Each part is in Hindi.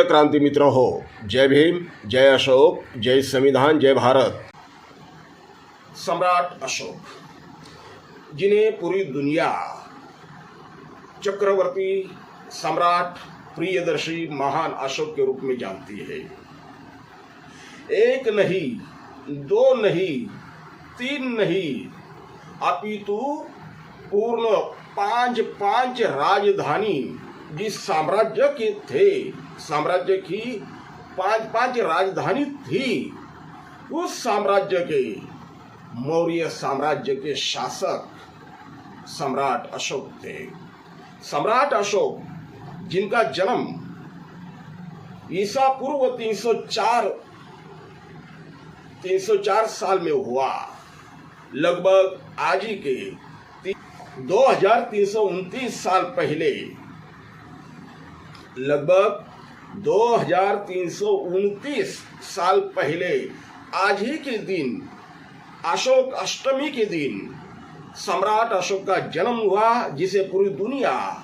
प्रिय क्रांति मित्र हो, जय भीम, जय अशोक, जय संविधान, जय भारत। सम्राट अशोक जिन्हें पूरी दुनिया चक्रवर्ती सम्राट प्रियदर्शी महान अशोक के रूप में जानती है। एक नहीं, दो नहीं, तीन नहीं, अपितु पूर्ण पांच राजधानी जिस साम्राज्य के थे, साम्राज्य की पांच राजधानी थी, उस साम्राज्य के मौर्य साम्राज्य के शासक सम्राट अशोक थे। सम्राट अशोक जिनका जन्म ईसा पूर्व 304 साल में हुआ, लगभग आज ही के 2329 साल पहले, लगभग 2329 साल पहले आज ही के दिन, अशोक अष्टमी के दिन सम्राट अशोक का जन्म हुआ, जिसे पूरी दुनिया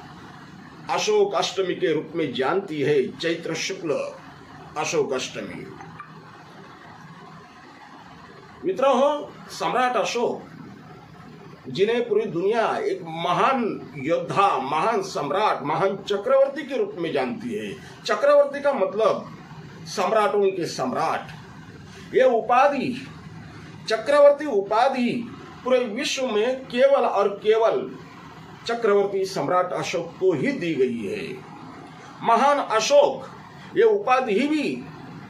अशोक अष्टमी के रूप में जानती है। चैत्र शुक्ल अशोक अष्टमी। मित्रों, सम्राट अशोक जिन्हें पूरी दुनिया एक महान योद्धा, महान सम्राट, महान चक्रवर्ती के रूप में जानती है। चक्रवर्ती का मतलब सम्राटों के सम्राट। ये उपाधि, चक्रवर्ती उपाधि पूरे विश्व में केवल और केवल चक्रवर्ती सम्राट अशोक को ही दी गई है। महान अशोक, ये उपाधि भी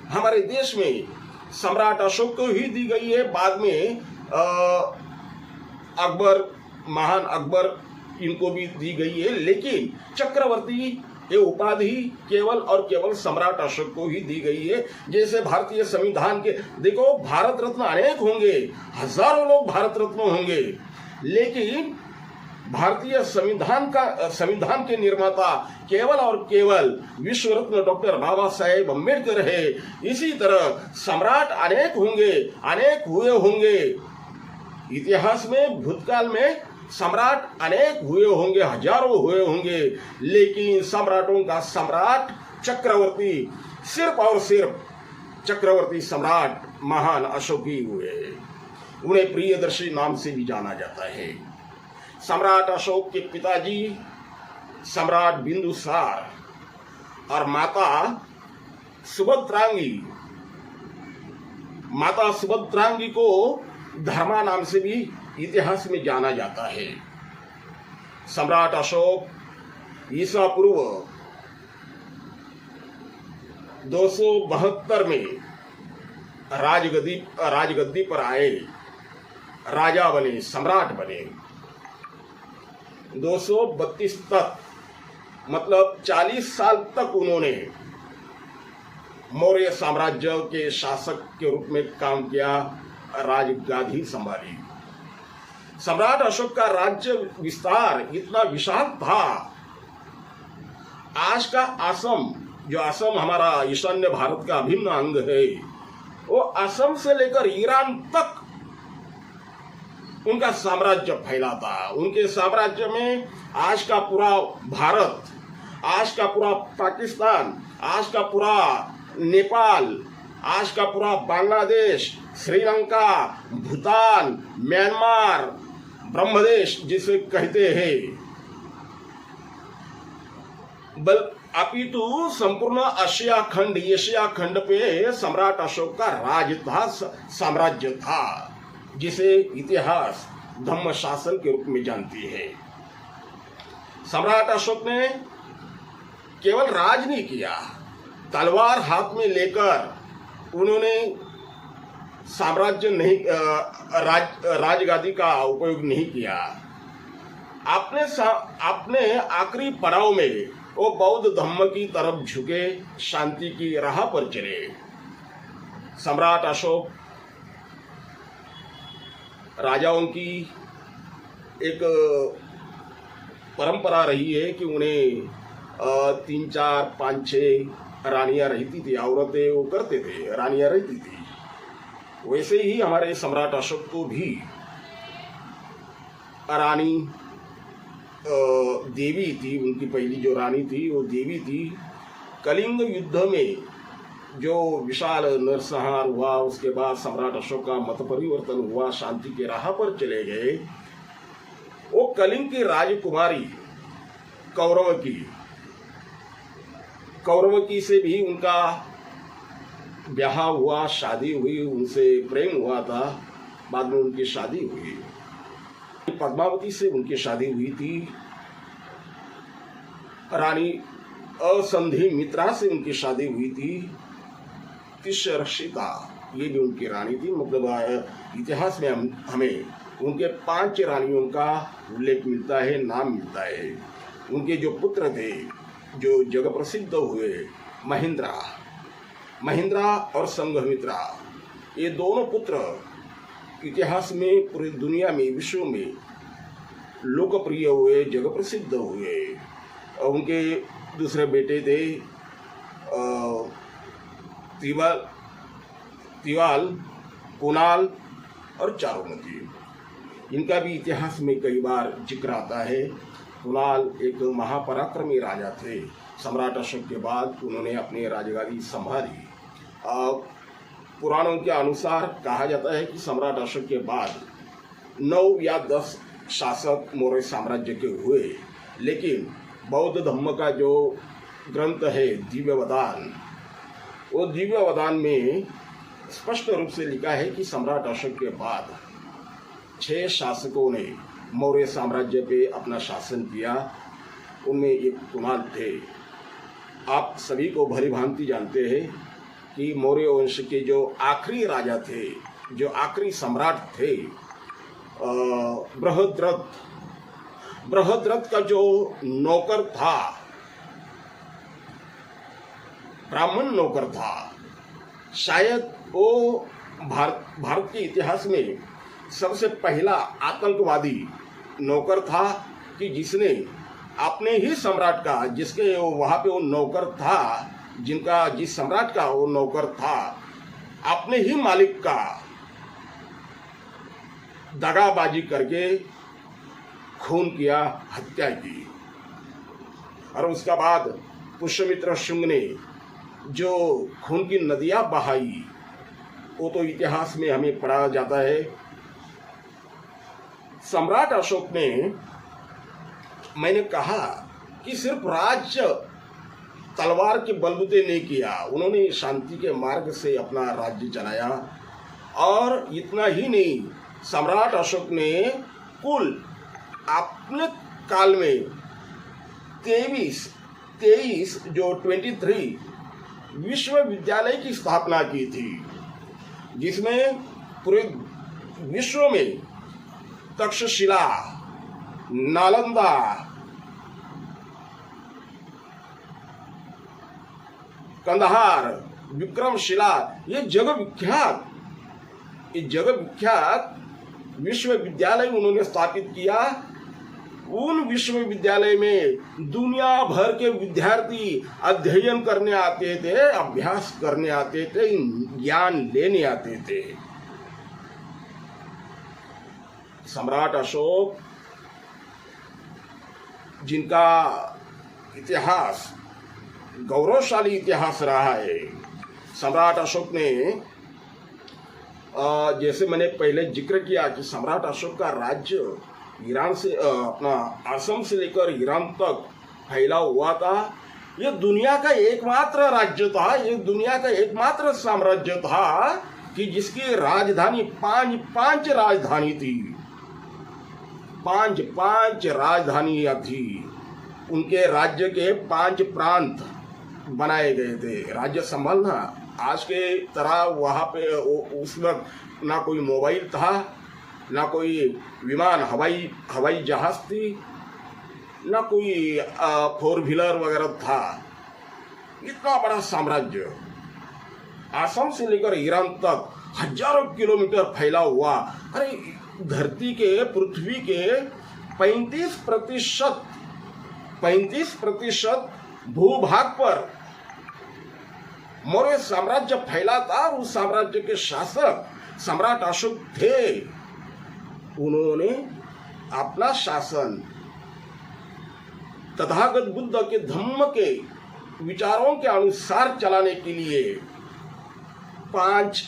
हमारे देश में सम्राट अशोक को ही दी गई है। बाद में अकबर, महान अकबर, इनको भी दी गई है, लेकिन चक्रवर्ती ये उपाधि केवल और केवल सम्राट अशोक को ही दी गई है। जैसे भारतीय संविधान के, देखो, भारत रत्न अनेक होंगे, हजारों लोग भारत रत्न होंगे, लेकिन भारतीय संविधान के निर्माता केवल और केवल विश्व रत्न डॉक्टर बाबा साहेब अम्बेडकर है। इसी तरह सम्राट अनेक होंगे, अनेक हुए होंगे। इतिहास में, भूतकाल में सम्राट अनेक हुए होंगे, हजारों हुए होंगे, लेकिन सम्राटों का सम्राट चक्रवर्ती सिर्फ और सिर्फ चक्रवर्ती सम्राट महान अशोक ही हुए। उन्हें प्रियदर्शी नाम से भी जाना जाता है। सम्राट अशोक के पिताजी सम्राट बिंदुसार और माता सुभद्रांगी को धर्मा नाम से भी इतिहास में जाना जाता है। सम्राट अशोक ईसा पूर्व 272 में राजगद्दी पर आए, राजा बने, सम्राट बने। 232 तक, मतलब 40 साल तक उन्होंने मौर्य साम्राज्य के शासक के रूप में काम किया, राजगादी संभाली। सम्राट अशोक का राज्य विस्तार इतना विशाल था, आज का असम, जो असम हमारा ईशान्य भारत का अभिन्न अंग है, वो असम से लेकर ईरान तक उनका साम्राज्य फैला था। उनके साम्राज्य में आज का पूरा भारत, आज का पूरा पाकिस्तान, आज का पूरा नेपाल, आज का पूरा बांग्लादेश, श्रीलंका, भूटान, म्यांमार, ब्रह्मदेश जिसे कहते हैं, अपितु संपूर्ण एशिया खंड पे सम्राट अशोक का राज था, साम्राज्य था, जिसे इतिहास धम्म शासन के रूप में जानती है। सम्राट अशोक ने केवल राज नहीं किया, तलवार हाथ में लेकर उन्होंने साम्राज्य नहीं, राजगादी का उपयोग नहीं किया। अपने आखिरी पड़ाव में वो बौद्ध धर्म की तरफ झुके, शांति की राह पर चले। सम्राट अशोक राजाओं की एक परंपरा रही है कि उन्हें 3, 4, 5, 6 रानियां रहती थी, औरतें वो करते थे, रानियां रहती थी। वैसे ही हमारे सम्राट अशोक को भी रानी देवी थी, उनकी पहली जो रानी थी वो देवी थी। कलिंग युद्ध में जो विशाल नरसंहार हुआ, उसके बाद सम्राट अशोक का मत परिवर्तन हुआ, शांति के राह पर चले गए। वो कलिंग की राजकुमारी कौरवकी से भी उनका ब्याह हुआ, शादी हुई, उनसे प्रेम हुआ था। बाद में उनकी शादी हुई, पद्मावती से उनकी शादी हुई थी। रानी असंधि मित्रा से उनकी शादी हुई थी। तिष्यरक्षिता ये भी उनकी रानी थी। मतलब इतिहास में हमें उनके 5 रानियों का उल्लेख मिलता है, नाम मिलता है। उनके जो पुत्र थे जो जग प्रसिद्ध हुए, महेंद्रा और संघमित्रा, ये दोनों पुत्र इतिहास में पूरी दुनिया में, विश्व में लोकप्रिय हुए, जग प्रसिद्ध हुए। उनके दूसरे बेटे थे तिवाल, कुणाल और चारुमती। इनका भी इतिहास में कई बार जिक्र आता है। कुणाल एक महापराक्रमी राजा थे। सम्राट अशोक के बाद उन्होंने अपनी राजगादी संभाली। पुराणों के अनुसार कहा जाता है कि सम्राट अशोक के बाद 9 या 10 शासक मौर्य साम्राज्य के हुए, लेकिन बौद्ध धर्म का जो ग्रंथ है दिव्यवदान, वो दिव्यवदान में स्पष्ट रूप से लिखा है कि सम्राट अशोक के बाद 6 शासकों ने मौर्य साम्राज्य पे अपना शासन किया। उनमें एक कुणाल थे। आप सभी को भली भांति जानते हैं कि मौर्य वंश के जो आखिरी राजा थे, जो आखिरी सम्राट थे, बृहद्रथ का जो नौकर था, ब्राह्मण नौकर था, शायद वो भारत के इतिहास में सबसे पहला आतंकवादी नौकर था कि जिसने अपने ही सम्राट का, जिसके वहाँ पे वो नौकर था, जिस सम्राट का वो नौकर था, अपने ही मालिक का दगाबाजी करके खून किया, हत्या की। और उसके बाद पुष्यमित्र शुंग ने जो खून की नदियां बहाई, वो तो इतिहास में हमें पढ़ा जाता है। सम्राट अशोक ने, मैंने कहा कि सिर्फ राज्य तलवार के बलबूते नहीं किया, उन्होंने शांति के मार्ग से अपना राज्य चलाया। और इतना ही नहीं, सम्राट अशोक ने कुल अपने काल में 23 जो 23 विश्वविद्यालय की स्थापना की थी, जिसमें पूरे विश्व में तक्षशिला, नालंदा, कंदहार, विक्रमशिला, ये जग विख्यात विश्वविद्यालय उन्होंने स्थापित किया। उन विश्वविद्यालय में दुनिया भर के विद्यार्थी अध्ययन करने आते थे, अभ्यास करने आते थे, ज्ञान लेने आते थे। सम्राट अशोक, जिनका इतिहास गौरवशाली इतिहास रहा है, सम्राट अशोक ने, जैसे मैंने पहले जिक्र किया कि सम्राट अशोक का राज्य ईरान से, अपना असम से लेकर ईरान तक फैला हुआ था। ये दुनिया का एकमात्र राज्य था, ये दुनिया का एकमात्र साम्राज्य था कि जिसकी राजधानी पांच राजधानी थी, पांच राजधानियां थी। उनके राज्य के 5 प्रांत बनाए गए थे। राज्य संभालना आज के तरह वहाँ पे उस वक्त ना कोई मोबाइल था, ना कोई विमान, हवाई जहाज थी, ना कोई 4 व्हीलर वगैरह था। इतना बड़ा साम्राज्य असम से लेकर ईरान तक हजारों किलोमीटर फैला हुआ। अरे धरती के, पृथ्वी के 35% भूभाग पर मौर्य साम्राज्य फैला था। और उस साम्राज्य के शासक सम्राट अशोक थे। उन्होंने अपना शासन तथागत बुद्ध के धम्म के विचारों के अनुसार चलाने के लिए 5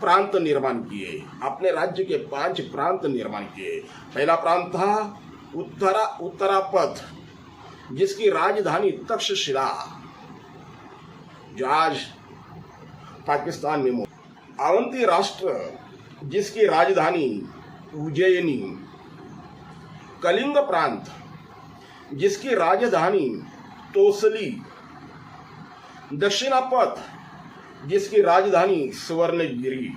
प्रांत निर्माण किए, अपने राज्य के 5 प्रांत निर्माण किए। पहला प्रांत था उत्तरापथ, जिसकी राजधानी तक्षशिला, जो आज पाकिस्तान में मौजूद। अवंती राष्ट्र, जिसकी राजधानी उज्जैनी। कलिंग प्रांत, जिसकी राजधानी तोसली। दक्षिणापथ, जिसकी राजधानी सुवर्णगिरी।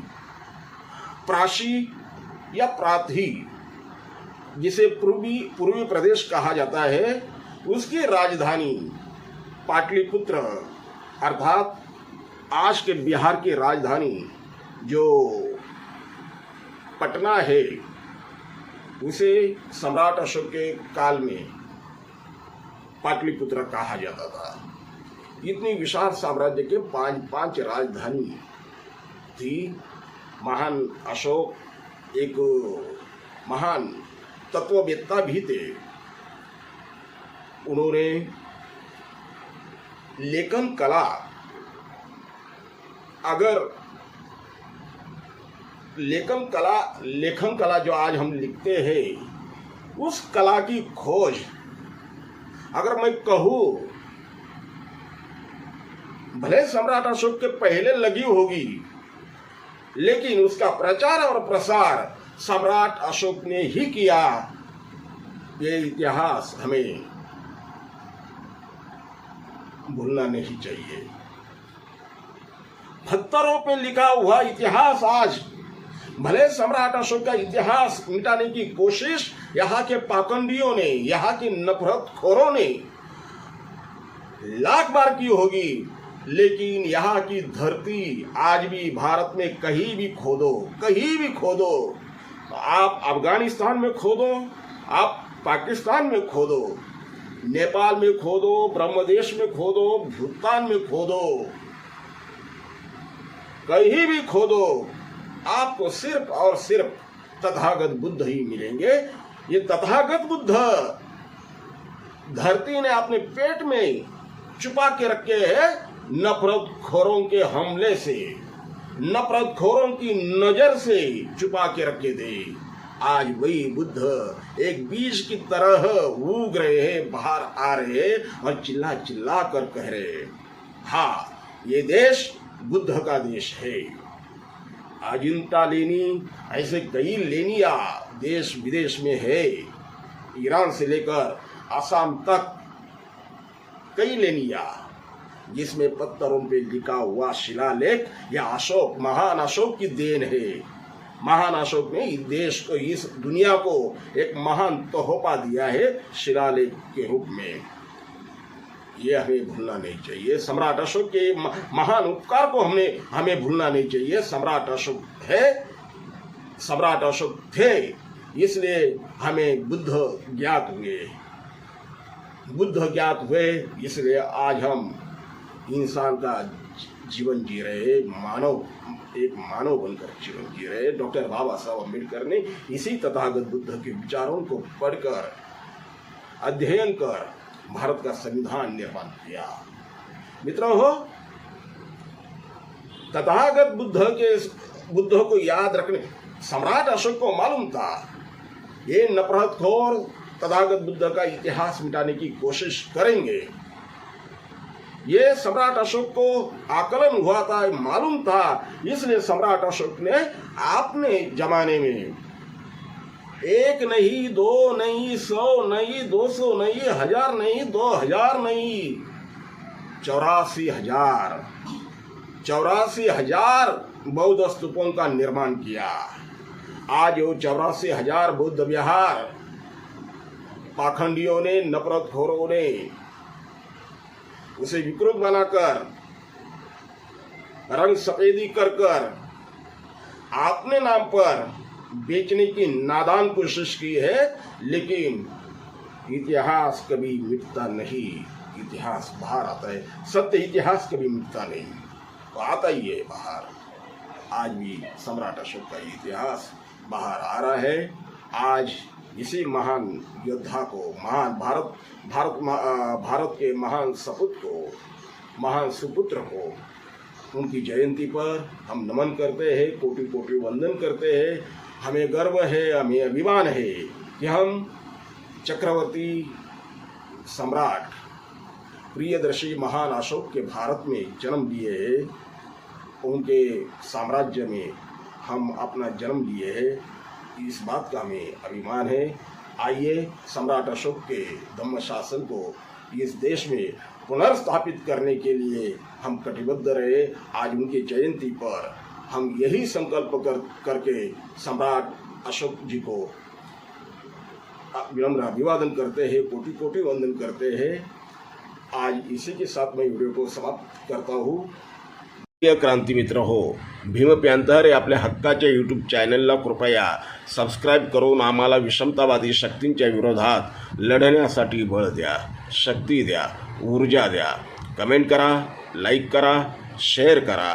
प्राशी या प्राथी, जिसे पूर्वी प्रदेश कहा जाता है, उसकी राजधानी पाटलिपुत्र, अर्थात आज के बिहार की राजधानी जो पटना है, उसे सम्राट अशोक के काल में पाटलिपुत्र कहा जाता था। इतनी विशाल साम्राज्य के 5 राजधानी थी। महान अशोक एक महान तत्ववेत्ता भी थे। उन्होंने लेखन कला, अगर लेखन कला जो आज हम लिखते हैं, उस कला की खोज अगर मैं कहूँ, भले सम्राट अशोक के पहले लगी होगी, लेकिन उसका प्रचार और प्रसार सम्राट अशोक ने ही किया। ये इतिहास हमें भूलना नहीं चाहिए। पत्थरों पे लिखा हुआ इतिहास आज, भले सम्राट अशोक का इतिहास मिटाने की कोशिश यहाँ के पाखंडियों ने, यहाँ के नफरतखोरों ने लाख बार की होगी, लेकिन यहाँ की धरती आज भी भारत में कहीं भी खोदो, आप अफगानिस्तान में खोदो, आप पाकिस्तान में खोदो, नेपाल में खोदो, ब्रह्मदेश में खोदो, भूटान में खोदो, कहीं भी खोदो, आपको सिर्फ और सिर्फ तथागत बुद्ध ही मिलेंगे। ये तथागत बुद्ध धरती ने अपने पेट में छुपा के रखे हैं नफरतखोरों के हमले से, नफरतखोरों की नजर से छुपा के रखे थे। आज वही बुद्ध एक बीज की तरह उग रहे हैं, बाहर आ रहे हैं और चिल्ला चिल्ला कर कह रहे हैं, हाँ, ये देश बुद्ध का देश है। अजिंता लेनी, ऐसे कई लेनिया देश विदेश में है। ईरान से लेकर आसाम तक कई लेनिया, जिसमें पत्थरों पे लिखा हुआ शिलालेख या अशोक, महान अशोक की देन है। महान अशोक ने इस देश को, इस दुनिया को एक महान तोहफा दिया है शिलालेख के रूप में। ये हमें भूलना नहीं चाहिए। सम्राट अशोक के महान उपकार को हमें भूलना नहीं चाहिए। सम्राट अशोक थे, इसलिए हमें बुद्ध ज्ञात हुए, इसलिए आज हम इंसान का जीवन जी रहे, एक मानव बनकर जीवन जी रहे। डॉक्टर बाबा साहब अम्बेडकर ने इसी तथागत बुद्ध के विचारों को पढ़कर, अध्ययन कर भारत का संविधान निर्माण किया। मित्रों हो, तथागत बुद्ध को याद रखने, सम्राट अशोक को मालूम था ये नफरतखोर तथागत बुद्ध का इतिहास मिटाने की कोशिश करेंगे। ये सम्राट अशोक को आकलन हुआ था, मालूम था, इसलिए सम्राट अशोक ने अपने जमाने में 1 नहीं, 2 नहीं, 100 नहीं, 200 नहीं, 1000 नहीं, 2000 नहीं, 84,000 बौद्ध स्तूपों का निर्माण किया। आज वो 84,000 बौद्ध विहार पाखंडियों ने, नफरतखोरों ने उसे विकृत बनाकर, रंग सफेदी कर अपने नाम पर बेचने की नादान कोशिश की है। लेकिन इतिहास कभी मिटता नहीं, इतिहास बाहर आता है। सत्य इतिहास कभी मिटता नहीं, तो आता ही है बाहर। आज भी सम्राट अशोक का इतिहास बाहर आ रहा है। आज इसी महान योद्धा को, महान भारत के महान सपूत को, महान सुपुत्र को, उनकी जयंती पर हम नमन करते हैं, कोटि कोटि वंदन करते हैं। हमें गर्व है, हमें अभिमान है कि हम चक्रवर्ती सम्राट प्रियदर्शी महान अशोक के भारत में जन्म लिए, उनके साम्राज्य में हम अपना जन्म लिए हैं, इस बात का हमें अभिमान है। आइए सम्राट अशोक के धम्म शासन को इस देश में पुनर्स्थापित करने के लिए हम कटिबद्ध रहे। आज उनकी जयंती पर हम यही संकल्प करके सम्राट अशोक जी को विनम्र अभिवादन करते हैं, कोटि कोटि वंदन करते हैं। आज इसी के साथ मैं वीडियो को समाप्त करता हूँ। क्रांती मित्र हो, भीम पॅन्थर हे आपल्या हक्काच्या यूट्यूब चॅनलला कृपया सबस्क्राईब करून आम्हाला विषमतावादी शक्तींच्या विरोधात लढण्यासाठी बळ द्या, शक्ती द्या, ऊर्जा द्या। कमेंट करा, लाईक करा, शेअर करा।